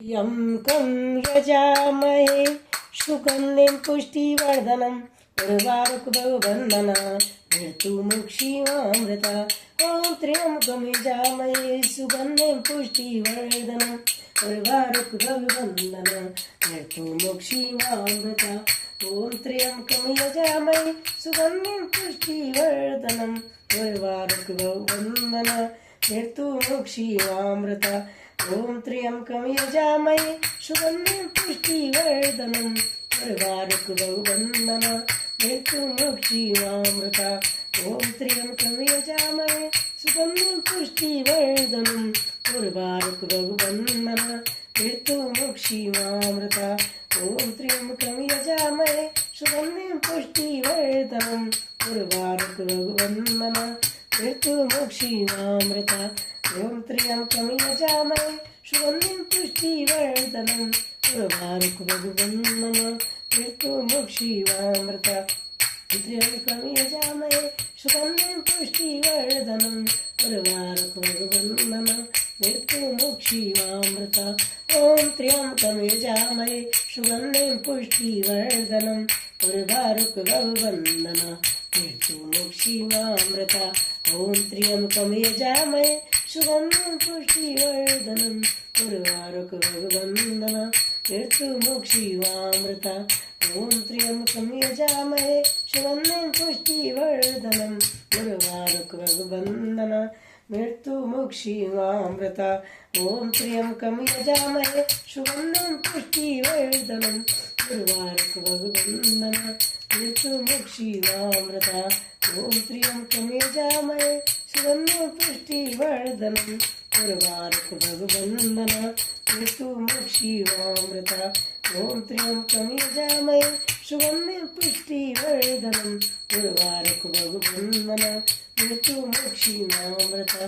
यं कं यजामहे सुगन्धिं पुष्टिवर्धनम् उर्वारुकभवबन्धना मृत्युमुक्षीमामृता ॐ त्र्यम्बकं यजामहे सुगन्धिं पुष्टिवर्धनम् उर्वारुकभवबन्धना मृत्युमुक्षीमामृता ॐ त्र्यम्बकं यजामहे सुगन्धिं पुष्टिवर्धनम् उर्वारुकभवबन्धना मृत्युमुक्षीमामृता ॐ त्र्यम्बकं यजामहे सुगन्धिं पुष्टिवर्धनम् उर्वारुकभवबन्धना मृत्युमुक्षीमामृता ॐ त्र्यम्बकं यजामहे सुगन्धिं पुष्टिवर्धनम् उर्वारुकभवबन्धना मृत्युमुक्षीमामृता ॐ त्र्यम्बकं यजामहे सुगन्धिं पुष्टिवर्धनम् उर्वारुकभवबन्धना मृत्युमुक्षीमामृता ॐ त्र्यम्बकं यजामहे सुगन्धिं पुष्टिवर्धनम् उर्वारुकभवबन्धना मृत्युमुक्षीमामृता त्र्यम्बकं यजामहे सुगन्धिं पुष्टिवर्धनम् उर्वारुकभवबन्धना मृत्युमुक्षीमामृता ॐ त्र्यम्बकं यजामहे सुगन्धिं पुष्टिवर्धनम् उर्वारुकभवबन्धना मृत्युमुक्षीमामृता ॐ त्र्यम्बकं यजामहे सुगन्धिं पुष्टिवर्धनम् उर्वारुकभवबन्धना मृत्युमुक्षीमामृता ॐ त्र्यम्बकं यजामहे सुगन्धिं पुष्टिवर्धनम् उर्वारुकभवबन्धना मृत्युमुक्षीमामृता ॐ त्र्यम्बकं यजामहे सुगन्धिं पुष्टिवर्धनम् उर्वारुकभवबन्धना मृत्युमुक्षीमामृता ॐ त्र्यम्बकं यजामहे सुगन्धिं पुष्टिवर्धनम् उर्वारुकभवबन्धना मृत्युमुक्षीमामृता ॐ त्र्यम्बकं यजामहे सुगन्धिं पुष्टिवर्धनम् उर्वारुकभवबन्धना मृत्युमुक्षीमामृता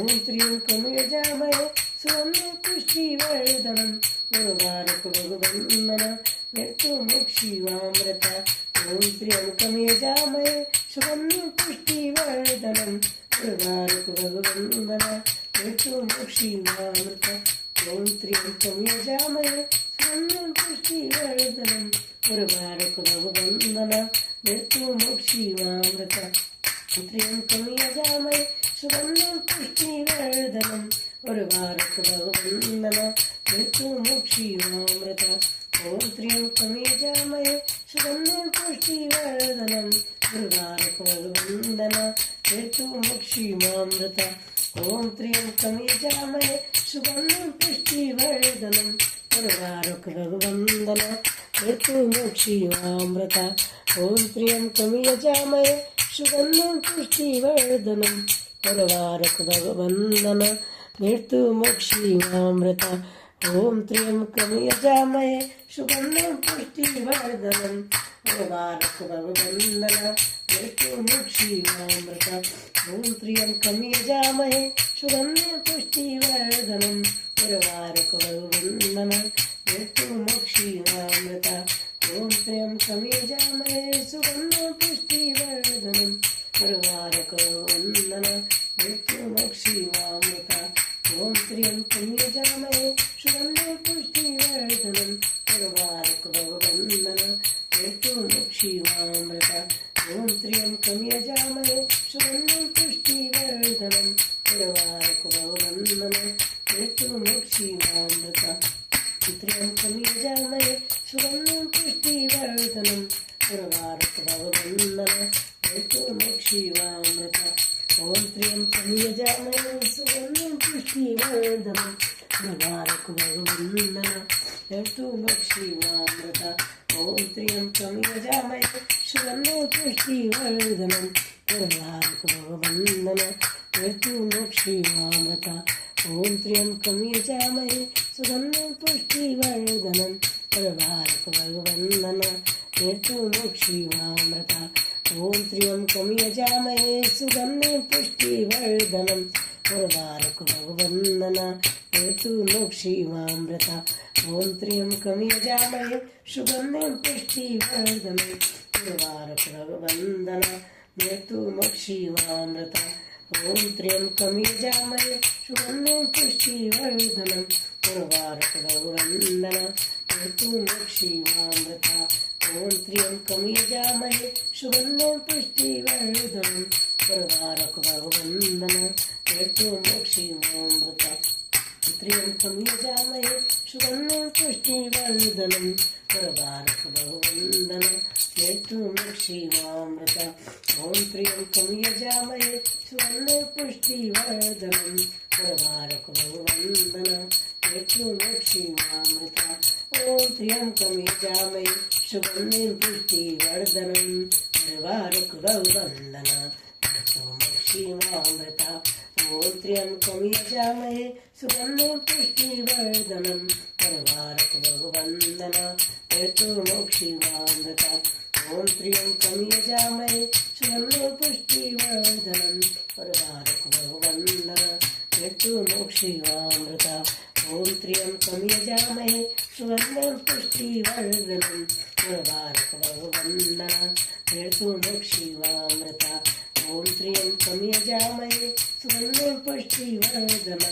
ॐ त्र्यम्बकं यजामहे सुगन्धिं पुष्टिवर्धनम् उर्वारुकभवबन्धना मृत्युमुक्षीमामृता ॐ त्र्यम्बकं यजामहे सुगन्धिं पुष्टिवर्धनम् उर्वारुकभवबन्धना मृत्युमुक्षीमामृता ॐ त्र्यम्बकं यजामहे सुगन्धिं पुष्टिवर्धनम् उर्वारुकभवबन्धना मृत्युमुक्षीमामृता त्र्यम्बकं यजामहे सुगन्धिं पुष्टिवर्धनम् उर्वारुकभवबन्धना मृत्युमुक्षीमामृता ॐ त्र्यम्बकं यजामहे सुगन्धिं पुष्टिवर्धनम् उर्वारुकभवबन्धना मृत्युमुक्षीमामृता ॐ त्र्यम्बकं यजामहे सुगन्धिं पुष्टिवर्धनम् उर्वारुकभवबन्धना मृत्युमुक्षीमामृता ॐ त्र्यम्बकं यजामहे सुगन्धिं पुष्टिवर्धनम् उर्वारुकभवबन्धना मृत्युमुक्षीमामृता ॐ त्र्यम्बकं यजामहे सुगन्धिं पुष्टिवर्धनम् उर्वारुकभवबन्धना मृत्युमुक्षीमामृता ॐ त्र्यम्बकं यजामहे सुगन्धिं पुष्टिवर्धनम् उर्वारुकभवबन्धना मृत्युमुक्षीमामृता ॐ त्र्यम्बकं यजामहे सुगन्धिं पुष्टिवर्धनम् उर्वारुकभवबन्धना मृत्युमुक्षीमामृता ॐ त्र्यम्बकं यजामहे सुगन्धिं पुष्टिवर्धनम् उर्वारुकभवबन्धना मृत्युमुक्षीमामृता ॐ त्र्यम्बकं यजामहे सुगन्धिं पुष्टिवर्धनम् उर्वारुकभवबन्धना मृत्युमुक्षीमामृता त्र्यम्बकं यजामहे सुगन्धिं पुष्टिवर्धनम् उर्वारुकभवबन्धना मृत्युमुक्षीमामृता ॐ त्र्यम्बकं यजामहे सुगन्धिं पुष्टिवर्धनम् उर्वारुकभवबन्धना मृत्युमुक्षीमामृता ॐ त्र्यम्बकं यजामहे सुगन्धिं पुष्टिवर्धनम् उर्वारुकभवबन्धना मृत्युमुक्षीमामृता ॐ त्र्यम्बकं यजामहे सुगन्धिं पुष्टिवर्धनम् उर्वारुकभवबन्धना मृत्युमुक्षीमामृता ॐ त्र्यम्बकं यजामहे सुगन्धिं पुष्टिवर्धनम् उर्वारुकभवबन्धना मृत्युमुक्षीमामृता ॐ त्र्यम्बकं यजामहे सुगन्धिं पुष्टिवर्धनम् उर्वारुकभवबन्धना मृत्युमुक्षीमामृता ॐ त्र्यम्बकं यजामहे सुगन्धिं पुष्टिवर्धनम् उर्वारुक बहुवन्दन मृत्युमोक्षीमामृता ॐ त्र्यम्बकं यजामहे सुगन्धिं पुष्टिवर्धनम् उर्वारुक बहुवन्दन मृत्युमोक्षीमामृता त्र्यम्बकं यजामहे सुगन्धिं पुष्टिवर्धनम् उर्वारुक बहुवन्दन मृत्युमोक्षीमामृता ॐ त्र्यम्बकं यजामहे सुगन्धिं पुष्टिवर्धनम् उर्वारुक बहुवन्दन मृत्युमोक्षीमामृता ॐ त्र्यम्बकं यजामहे सुगन्धिं पुष्टिवर्धनम् उर्वारुक बहुवन्दन मृत्युमोक्षीमामृता ॐ त्र्यम्बकं यजामहे सुगन्धिं पुष्टिवर्धनम् उर्वारुक बहुवन्दन मृत्युमोक्षीमामृता ॐ त्र्यम्बकं यजामहे सुगन्धिं पुष्टिवर्धनम् उर्वारुक बहुवन्दन मृत्युमोक्षीमामृता ॐ त्र्यम्बकं यजामहे सुगन्धिं पुष्टिवर्धनम् उर्वारुक बहुवन्दन मृत्युमोक्षीमामृता ॐ त्र्यम्बकं यजामहे सुगन्धिं पुष्टिवर्धनम्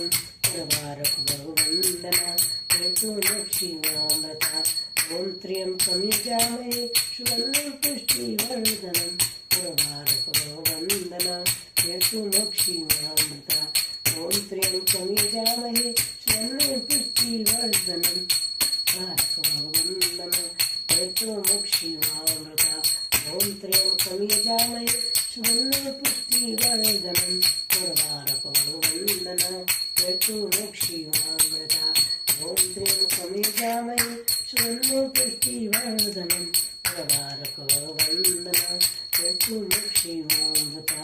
उर्वारुक बहुवन्दन मृत्युमोक्षीमामृता ॐ त्र्यम्बकं यजामहे सुगन्धिं पुष्टिवर्धनम् उर्वारुक बहुवन्दन मृत्युमोक्षीमामृता ॐ त्र्यम्बकं यजामहे सुगन्धिं पुष्टिवर्धनम् उर्वारुक बहुवन्दन मृत्युमोक्षीमामृता ॐ त्र्यम्बकं यजामहे सुगन्धिं पुष्टिवर्धनम् उर्वारुक बहुवन्दन मृत्युमोक्षीमामृता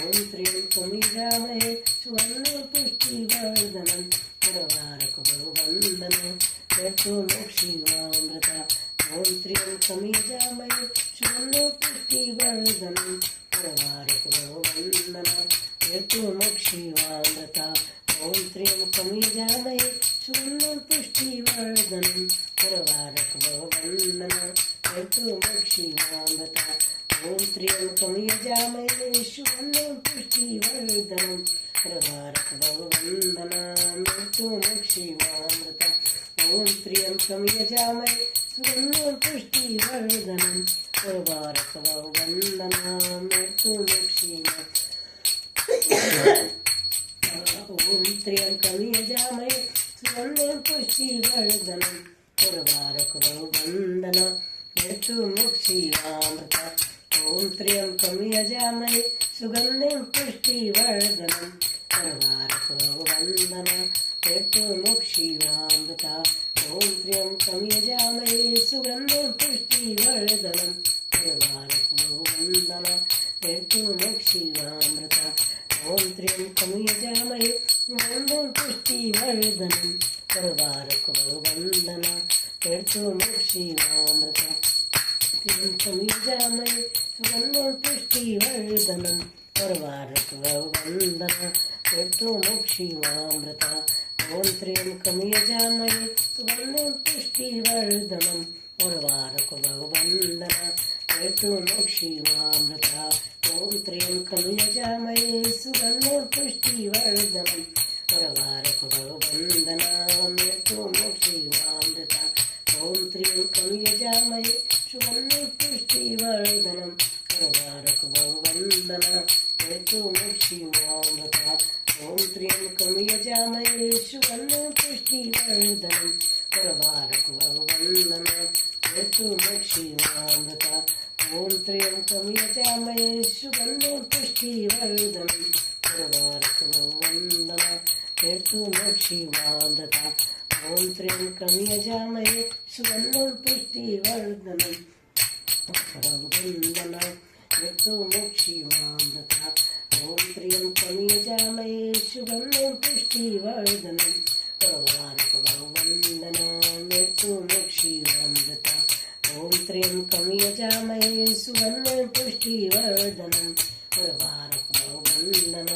ॐ त्र्यम्बकं यजामहे सुगन्धिं पुष्टिवर्धनम् उर्वारुक बहुवन्दन मृत्युमोक्षीमामृता ॐ त्र्यम्बकं यजामहे सुगन्धिं पुष्टिवर्धनम् उर्वारुक बहुवन्दन मृत्युमोक्षीमामृता ॐ त्र्यम्बकं यजामहे सुगन्धिं पुष्टिवर्धनम् उर्वारुक बहुवन्दन मृत्युमोक्षीमामृता ॐ त्र्यम्बकं यजामहे सुगन्धिं पुष्टिवर्धनम् उर्वारुक बहुवन्दन मृत्युमोक्षीमामृता ॐ त्र्यम्बकं यजामहे सुगन्धिं पुष्टिवर्धनम् उर्वारुक बहुवन्दन मृत्युमोक्षीमामृता ॐ त्र्यम्बकं यजामहे सुगन्धिं पुष्टिवर्धनम् उर्वारुक बहुवन्दन मृत्युमोक्षीमामृता ॐ त्र्यम्बकं यजामहे सुगन्धिं पुष्टिवर्धनम् उर्वारुक बहुवन्दन मृत्युमोक्षीमामृता ॐ त्र्यम्बकं यजामहे सुगन्धिं पुष्टिवर्धनम् उर्वारुक बहुवन्दन मृत्युमोक्षीमामृता ॐ त्र्यम्बकं यजामहे सुगन्धिं पुष्टिवर्धनम् उर्वारुक बहुवन्दन मृत्युमोक्षीमामृता ॐ त्र्यम्बकं यजामहे सुगन्धिं पुष्टिवर्धनम् उर्वारुक बहुवन्दन मृत्युमोक्षीमामृता त्र्यम्बकं यजामहे सुगन्धिं पुष्टिवर्धनम् उर्वारुक बहुवन्दन मृत्युमोक्षीमामृता ॐ त्र्यम्बकं यजामहे सुगन्धिं पुष्टिवर्धनम् उर्वारुक बहुवन्दन मृत्युमोक्षीमामृता ॐ त्र्यम्बकं यजामहे सुगन्धिं पुष्टिवर्धनम् उर्वारुक बहुवन्दन मृत्युमोक्षीमामृता ॐ त्र्यम्बकं यजामहे सुगन्धिं पुष्टिवर्धनम् उर्वारुक बहुवन्दन मृत्युमोक्षीमामृता ॐ त्र्यम्बकं यजामहे सुगन्धिं पुष्टिवर्धनम् उर्वारुक बहुवन्दन मृत्युमोक्षीमामृता ॐ त्र्यम्बकं यजामहे सुगन्धिं पुष्टिवर्धनम् उर्वारुक बहुवन्दन मृत्युमोक्षीमामृता ॐ त्र्यम्बकं यजामहे सुगन्धिं पुष्टिवर्धनम् बहुवन्दन मृत्युमोक्षीमामृता ॐ त्र्यम्बकं यजामहे सुगन्धिं पुष्टिवर्धनम् उर्वारुक बहुवन्दन मृत्युमोक्षीमामृता ॐ त्र्यम्बकं यजामहे सुगन्धिं पुष्टिवर्धनम् उर्वारुक बहुवन्दन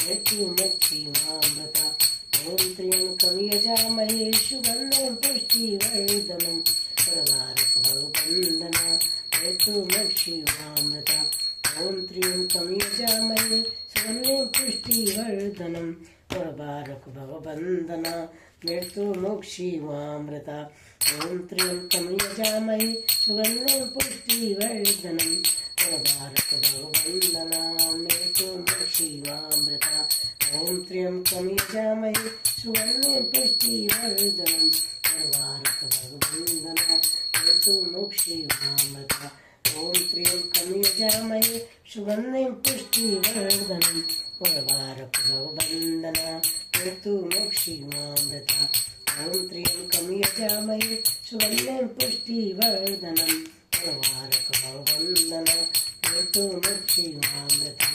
मृत्युमोक्षीमामृता ॐ त्र्यम्बकं यजामहे सुगन्धिं पुष्टिवर्धनम् उर्वारुक बहुवन्दन मृत्युमोक्षीमामृता ॐ त्र्यम्बकं यजामहे सुगन्धिं पुष्टिवर्धनम् उर्वारुक बहुवन्दन मृत्युमुक्षीमामृता ॐ त्र्यम्बकं यजामहे सुगन्धिं पुष्टिवर्धनम् उर्वारुकभवबन्धनां मृत्युमुक्षीमामृता ॐ त्र्यम्बकं यजामहे सुगन्धिं पुष्टिवर्धनम् उर्वारुकभवबन्धना मृत्युमुक्षीमामृता ॐ त्र्यम्बकं यजामहे सुगन्धिं पुष्टिवर्धनम् उर्वारुकभवबन्धना मृत्युमुक्षीमामृता ॐ त्र्यम्बकं यजामहे सुगन्धिं पुष्टिवर्धनम् उर्वारुकभवबन्धना मृत्युमुक्षीमामृता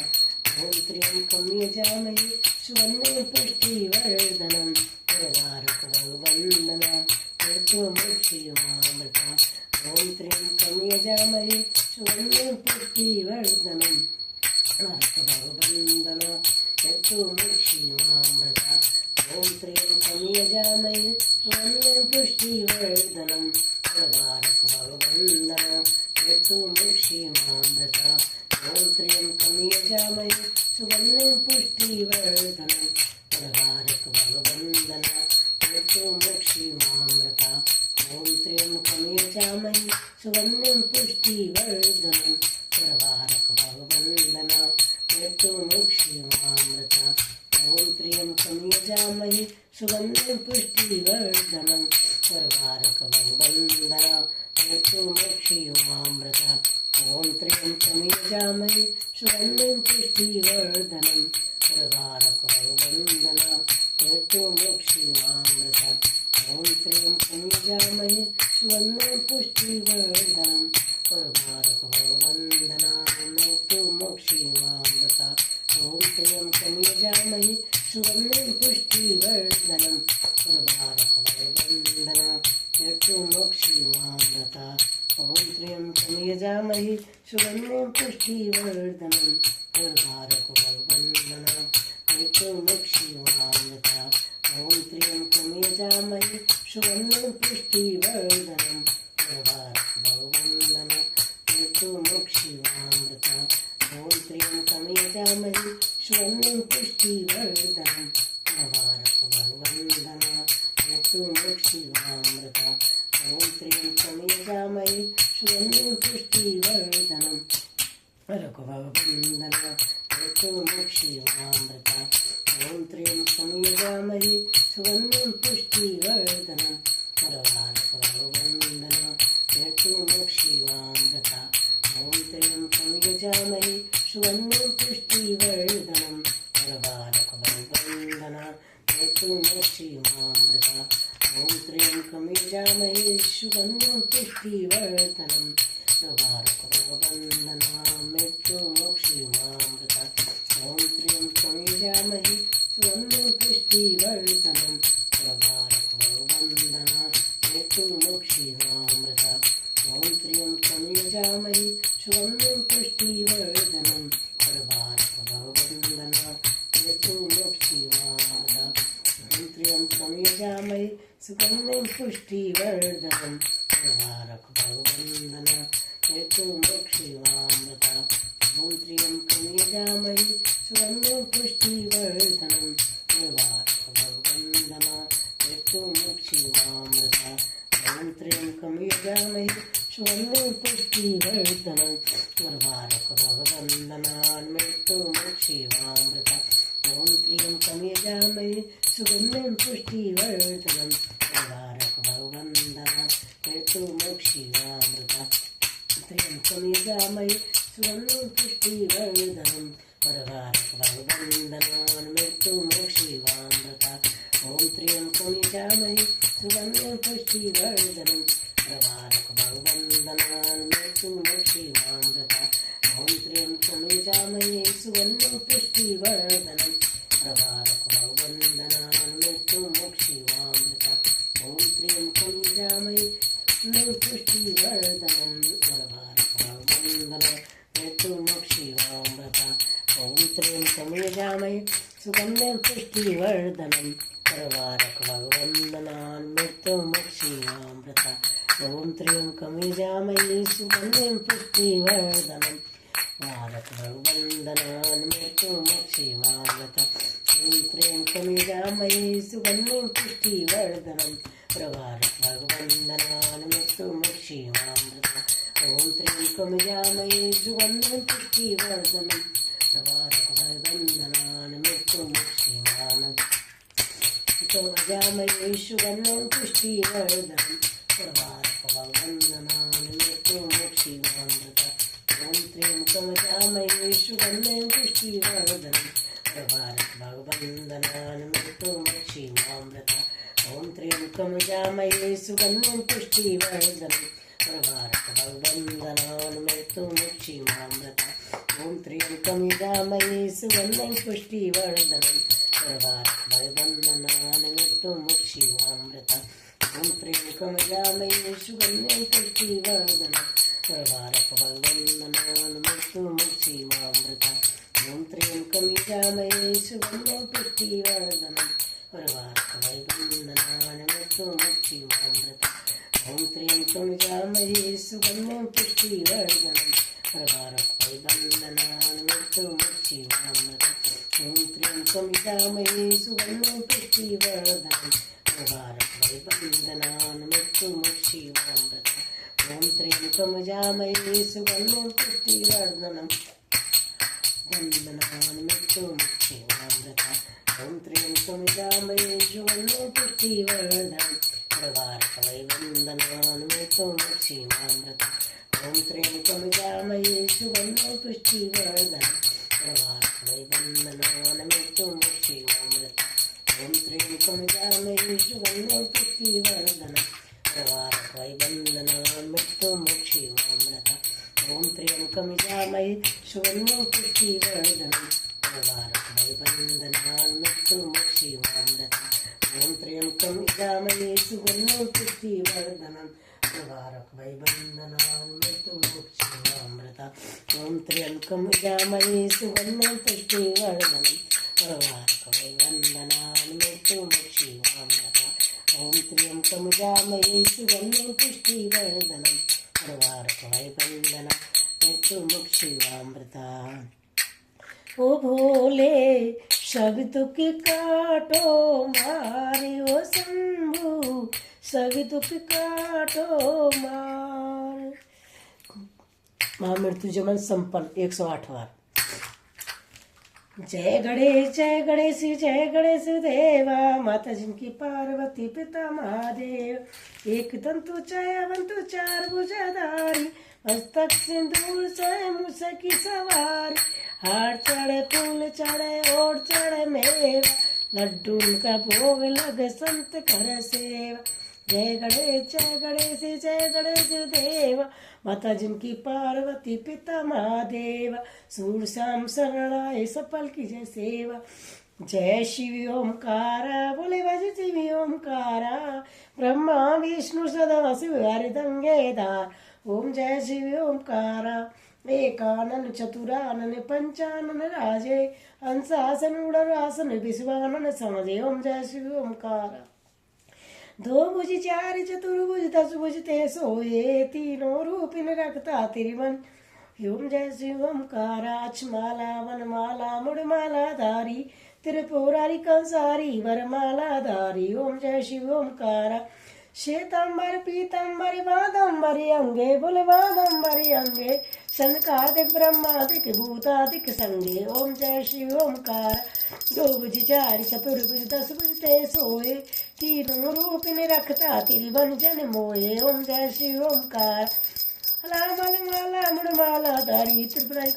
ॐ त्र्यम्बकं यजामहे सुगन्धिं पुष्टिवर्धनम् उर्वारुकभवबन्धना मृत्युमुक्षीमामृता ॐ त्र्यम्बकं यजामहे सुगन्धिं पुष्टिवर्धनम् उर्वारुकभवबन्धना मृत्युमुक्षीमामृता ॐ त्र्यम्बकं यजामहे सुगन्धिं पुष्टिवर्धनम् उर्वारुकभवबन्धना मृत्युमुक्षीमामृता ॐ त्र्यम्बकं यजामहे सुगन्धिं पुष्टिवर्धनम् उर्वारुकभवबन्धना मृत्युमुक्षीमामृता ॐ त्र्यम्बकं यजामहे सुगन्धिं पुष्टिवर्धनम् उर्वारुकभवबन्धना मृत्युमुक्षीमामृता ॐ त्र्यम्बकं यजामहे सुगन्धिं पुष्टिवर्धनम् उर्वारुकभवबन्धना मृत्युमुक्षीमामृता ॐ त्र्यम्बकं यजामहे सुगन्धिं पुष्टिवर्धनम् उर्वारुकभवबन्धना मृत्युमुक्षीमामृता ॐ त्र्यम्बकं यजामहे सुगन्धिं पुष्टिवर्धनम् उर्वारुकभवबन्धना मृत्युमुक्षीमामृता ॐ त्र्यम्बकं यजामहे सुगन्धिं पुष्टिवर्धनम् उर्वारुकभवबन्धना मृत्युमुक्षीमामृता ॐ त्र्यम्बकं यजामहे सुगन्धिं पुष्टिवर्धनम् उर्वारुकभवबन्धना मृत्युमुक्षीमामृता ॐ त्र्यम्बकं यजामहे सुगन्धिं पुष्टिवर्धनम् उर्वारुकभवबन्धना मृत्युमुक्षीमामृता ॐ त्र्यम्बकं यजामहे सुगन्धिं पुष्टिवर्धनम् उर्वारुकभवबन्धना मृत्युमुक्षीमामृता ॐ त्र्यम्बकं यजामहे सुगन्धिं पुष्टिवर्धनम् उर्वारुकभवबन्धना मृत्युमुक्षीमामृता ॐ त्र्यम्बकं यजामहे सुगन्धिं पुष्टिवर्धनम् उर्वारुकभवबन्धना मृत्युमुक्षीमामृता ॐ त्र्यम्बकं यजामहे सुगन्धिं पुष्टिवर्धनम् उर्वारुकभवबन्धना मृत्युमुक्षीमामृता ॐ त्र्यम्बकं यजामहे सुगन्धिं पुष्टिवर्धनम् उर्वारुकभवबन्धना मृत्युमुक्षीमामृता ॐ त्र्यम्बकं यजामहे सुगन्धिं पुष्टिवर्धनम् उर्वारुकभवबन्धना मृत्युमुक्षीमामृता ॐ त्र्यम्बकं यजामहे सुगन्धिं पुष्टिवर्धनम् उर्वारुकभवबन्धना मृत्युमुक्षीमामृता ॐ त्र्यम्बकं यजामहे सुगन्धिं पुष्टिवर्धनम् उर्वारुकभवबन्धना मृत्युमुक्षीमामृता ॐ त्र्यम्बकं यजामहे सुगन्धिं पुष्टिवर्धनम् उर्वारुकभवबन्धना मृत्युमुक्षीमामृता ॐ त्र्यम्बकं यजामहे सुगन्धिं पुष्टिवर्धनम् उर्वारुकभवबन्धना मृत्युमुक्षीमामृता ॐ त्र्यम्बकं यजामहे सुगन्धिं पुष्टिवर्धनम् उर्वारुकभवबन्धना मृत्युमुक्षीमामृता त्र्यम्बकं यजामहे सुगन्धिं पुष्टिवर्धनम् उर्वारुकभवबन्धना मृत्युमुक्षीमामृता ॐ त्र्यम्बकं यजामहे सुगन्धिं पुष्टिवर्धनम् उर्वारुकभवबन्धना मृत्युमुक्षीमामृता ॐ त्र्यम्बकं यजामहे सुगन्धिं पुष्टिवर्धनम् उर्वारुकभवबन्धना मृत्युमुक्षीमामृता ॐ त्र्यम्बकं यजामहे पुष्टिवर्धनम् उर्वारुकभवबन्धना मृत्युमुक्षीमामृता ॐ त्र्यम्बकं यजामहे सुगन्धिं पुष्टिवर्धनम् उर्वारुकभवबन्धना मृत्युमुक्षीमामृता ॐ त्र्यम्बकं यजामहे सुगन्धिं पुष्टिवर्धनम् उर्वारुकभवबन्धना मृत्युमुक्षीमामृता ॐ ओम त्र्यंबकमिजामहे सुगन्धिं पुष्टिवर्धनम् प्रवारकवन्दनान्मृत्युमुक्षीमामृतम् ओम त्र्यंबकमिजामहे सुगन्धिं पुष्टिवर्धनम् प्रवारकवन्दनान्मृत्युमुक्षीमामृतम् त्र्यंबकमिजामहे सुगन्धिं पुष्टिवर्धनम् प्रवारकवन्दनान्मृत्युमुक्षीमामृतम् ओम त्र्यंबकमिजामहे सुगन्धिं पुष्टिवर्धनम् प्रवारकवन्दनान्मृत्युमुक्षीमामृतम् ओम त्र्यंबकमिजामहे सुगन्धिं पुष्टिवर्धनम् प्रवारकवन्दनान्मृत्युमुक्षीमामृतम् ओम त्र्यंबकमिजामहे सुगन्धिं पुष्टिवर्धनम् प्रवारकवन्दनान्मृत्युमुक्षीमामृतम् ओम त्र्यंबकमिजामहे सुगन्धिं पुष्टिवर्धनम् प्रवारकवन्दनान्मृत्युमुक्षीमामृतम् ओम त्र्यंबकमिजामहे सुगन्धिं पुष्टिवर्धनम् प्रवारकवन्दनान्मृत्युमुक्षीमामृतम् ओम त्र्यंबकमिजामहे सुगन्धिं पुष्टिवर्धनम् प्रवारकवन्दनान्मृत्युमुक्षीमामृतम् ओम त्र्यंबकमिजामहे सुगन्धिं पुष्टिवर्धनम् प्रवारकवन्दनान्मृत्युमुक्षीमामृतम् ओम त्र्यंबकमिजामहे सुगन्धिं पुष्टिवर्धनम् वन्दनान्मृत्युमुक्षीमामृतम् ओम त्र्यंबकमिजामहे सुगन्धिं पुष्टिवर्धनम् प्रवारकवन्दनान्मृत्युमुक्षीमामृतम् ओम त्र्यंबकमिजामहे सुगन्धिं पुष्टिवर्धनम् प्रवारकवन्दनान्मृत्युमुक्षीमामृतम् ओम त्र्यंबकमिजामहे सुगन्धिं पुष्टिवर्धनम् प्रवारकवन्दनान्मृत्युमुक्षीमामृतम् ओम त्र्यंबकमिजामहे सुगन्धिं पुष्टिवर्धनम् प्रवारकवन्दनान्मृत्युमुक्षीमामृतम् ओम त्र्यंबकमिजामहे सुगन्धिं पुष्टिवर्धनम् प्रवारकवन्दनान्मृत्युमुक्षीमामृतम् ओम त्र्यंबकमिजामहे सुगन्धिं पुष्टिवर्धनम् प्रवारकवन्दनान्मृत्युमुक्षीमामृतम् ओम त्र्यंबकमिजामहे सुगन्धिं पुष्टिवर्धनम् प्रवारकवन्दनान्मृत्युमुक्षीमामृतम् ओ भोले सब दुख काटो मारे ओ शंभु सब दुख काटो मार। महामृत्यु जमन संपन्न 108 बार। जय गणेश जय गणेश देवा माता जिनकी पार्वती पिता महादेव एक दंतु छायावंतु चार भुजाधारी मस्तक सिंदूर से मूस की सवारी हार चढ़े फूल चढ़े और चढ़े मेवा लड्डू का भोग लग संत कर सेवा। जय गणेश देवा माता जिनकी पार्वती पिता महादेव सूर श्याम शरणाए सफल की जय सेवा। जय शिव ओमकारा बोले भज शिव ओमकारा ब्रह्मा विष्णु सदा शिव हरिदंगेदार ओम जय शिव ओमकारा एकानन चतुरानन पंचानन राजे अंशासन उड़ासन विश्वानन समझे ओम जय शिव ओमकारा। दो भुज चार चतुर्भुज 10 भुज ते सोए तीनों रूपिन रखता तिरुवन ओम जय शिव ओमकारा। अक्षमाला वनमाला मुड़माला धारी त्रिपुरारी कंसारी वरमाला धारी ओम जय शिव ओमकारा। श्वेतांबर पीतांबर वादंबरी अंगे बोले वादंबरी अंगे शनकादिक ब्रह्मादिक भूतादिक संगे ओम जय शिव ओमकार। दो भुज चार चतुर्भुज 10 भुज ते सोए तीनों रूप ने रखता तिरुवन जन मोए ओम जय शिव ओमकार। माला मुड़माला धारी त्रिपुरारी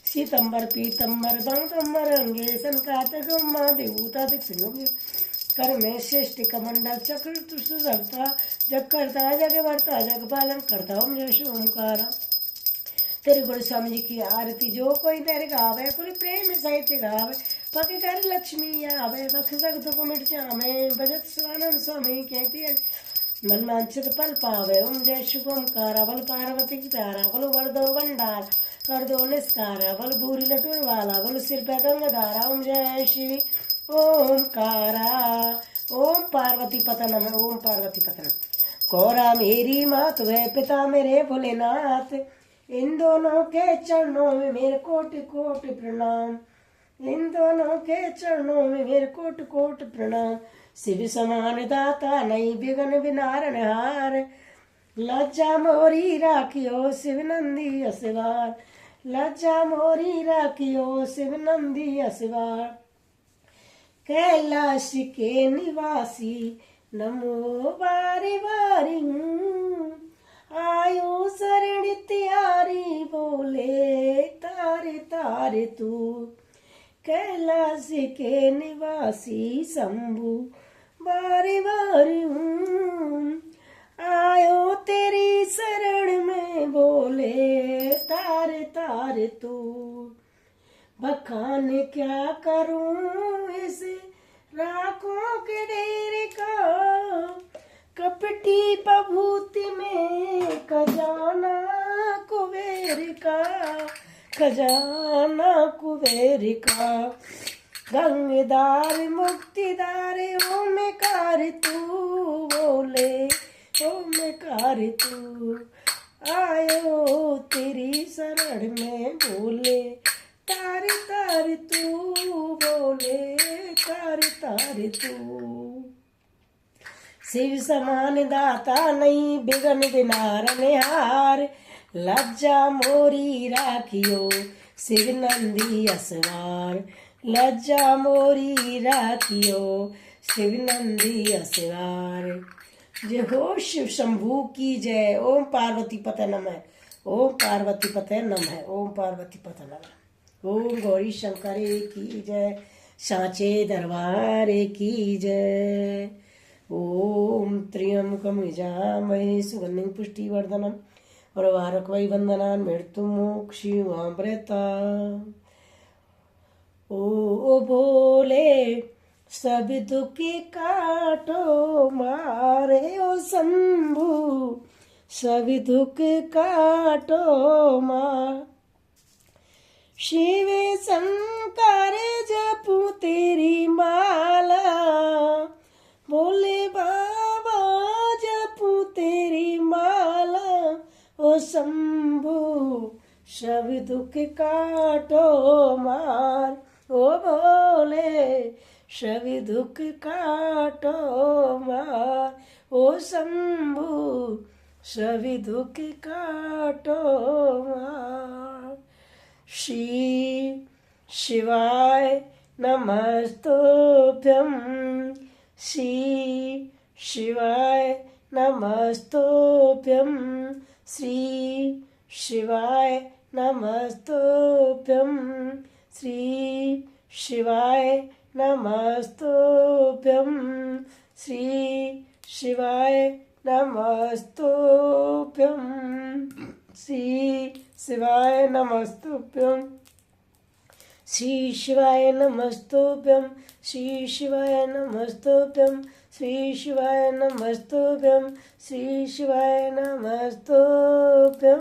सीतंबर पीतंबर वादंबर अंगे शनकादिक ब्रह्मादिक भूतादिक संगे कर में श्रेष्ठ कमंडल चक्र सुधरता जग करता जग वर्ता जग पालन करता ओम जय शिव ओमकार। तेरे गुण समझ की आरती जो कोई तेरे गावे पूरे प्रेम सहित गावे पके कर लक्ष्मी आवे बख सकत को मिट जावे भजत स्वानंद स्वामी कहती है मन वांछित फल पावे ओम जय शिव ओमकार। बल पार्वती की प्यारा बल वर दो भंडार कर दो निस्कारा बल भूरी लटूर वाला बल सिर पे गंगाधारा ओम जय शिव ओमकारा। ओम पार्वती पतन ओम पार्वती पतन। गौरा मेरी मात है पिता मेरे भोलेनाथ इन दोनों के चरणों में मेरे कोटि कोटि प्रणाम। इन दोनों के चरणों में मेरे कोट कोट प्रणाम। शिव समान दाता नहीं विघ्न विनारण हार, लज्जा मोरी राखियो शिव नंदी असवार, लज्जा मोरी राखियो शिव नंदी असवार। कैलाश के निवासी नमो बारी बारी, आयो शरण त्यारी बोले तारे तारे तू। कैलाश के निवासी शंभु बारी बारी आयो तेरी शरण में बोले तारे तारे तू। बखान क्या करूं इस राखों के डेरे का, कपटी बभूति में खजाना कुबेर का, खजाना कुबेर का। गंगेदार मुक्तिदार ओमकार तू बोले ओमकार तू। आयो तेरी शरण में बोले तारे तारे तू, बोले तारे तारे तू। शिव समान दाता नहीं विघ्न विनारण हार, लज्जा मोरी राखियो शिव नंदी असवार, लज्जा मोरी राखियो शिव नंदी असवार। जय हो शिव शंभू की जय। ओम पार्वती पते नमः, ओम पार्वती पते नमः, ओम पार्वती पते नमः। ओम गौरी शंकर की जय, सांचे दरबार की जय। ओम त्र्यंबकम यजामहे सुगंधिं पुष्टिवर्धनम् उर्वारुकमिव बन्धनान् मृत्युमोक्षिमामृताम्। ओ भोले सब दुख काटो मारे ओ शंभु, सब दुख काटो मार। शिव शंकर जपू तेरी माला, बोले बाबा जपू तेरी माला। ओ शंभु सब दुख काटो मार, ओ भोले सब दुख काटो मार। ओ शंभु सब दुख काटो मार। श्री शिवाय नमस्तुभ्यं, श्री शिवाय नमस्तुभ्यं, श्री शिवाय नमस्तुभ्यं, श्री शिवाय नमस्तुभ्यं, श्री शिवाय नमस्तुभ्यं, श्री शिवाय नमस्तुभ्यं, श्री शिवाय नमस्तुभ्यं, श्री शिवाय नमस्तुभ्यं, श्री शिवाय नमस्तुभ्यं, श्री शिवाय नमस्तुभ्यं।